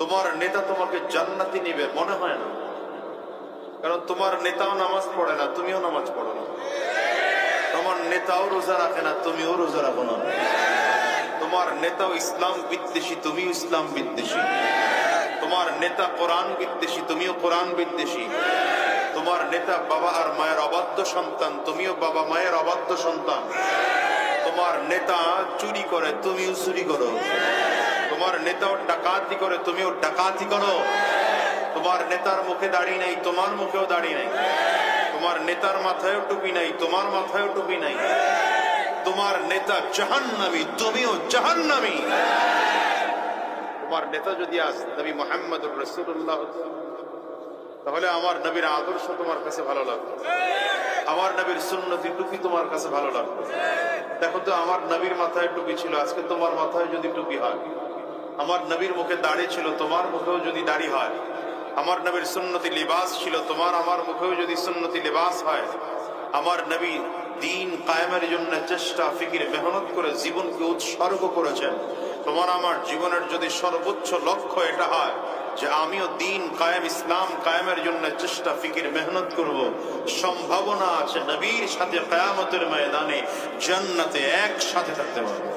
তোমার নেতা তোমাকে জান্নাতি নিবে মনে হয় না, কারণ তোমার নেতাও নামাজ পড়ে না, তুমিও নামাজ পড়ো না। তোমার নেতাও রোজা রাখে না, তুমিও রোজা রাখো না। তোমার নেতাও ইসলাম বিদ্বেষী, তুমিও ইসলাম বিদ্বেষী। তোমার নেতা কোরআন বিদ্বেষী, তুমিও কোরআন বিদ্বেষী। তোমার নেতা বাবা আর মায়ের অবাধ্য সন্তান, তুমিও বাবা মায়ের অবাধ্য সন্তান। তোমার নেতা চুরি করে, তুমিও চুরি করো। তোমার নেতাও ডাকাতি করে, তুমিও ডাকাতি করো। তোমার নেতার মুখে দাড়ি নাই, তোমার মুখেও দাড়ি নাই। তোমার নেতার মাথায়ও টুপি নাই, তোমার মাথায়ও টুপি নাই। তোমার নেতা জাহান্নামী, তুমিও জাহান্নামী। তোমার নেতা যদি আজ নবী মুহাম্মদুর রাসূলুল্লাহ, তাহলে আমার নবীর আদর্শ তোমার কাছে ভালো লাগবে, আমার নবীর সুন্নতি টুপি তোমার কাছে ভালো লাগবে। দেখো তো, আমার নবীর মাথায় টুপি ছিল, আজকে তোমার মাথায় যদি টুপি হয়। আমার নবীর মুখে দাড়ি ছিল, তোমার মুখেও যদি দাড়ি হয়। আমার নবীর সুন্নতি লিবাস ছিল, তোমার আমার মুখেও যদি সুন্নতি লিবাস হয়। আমার নবী দ্বীন কায়েমের জন্য চেষ্টা ফিকির মেহনত করে জীবনকে উৎসর্গ করেছেন। তোমার আমার জীবনের যদি সর্বোচ্চ লক্ষ্য এটা হয় যে আমিও দ্বীন কায়েম, ইসলাম কায়েমের জন্য চেষ্টা ফিকির মেহনত করব, সম্ভাবনা আছে নবীর সাথে কিয়ামতের ময়দানে জান্নাতে একসাথে থাকতে পারবো।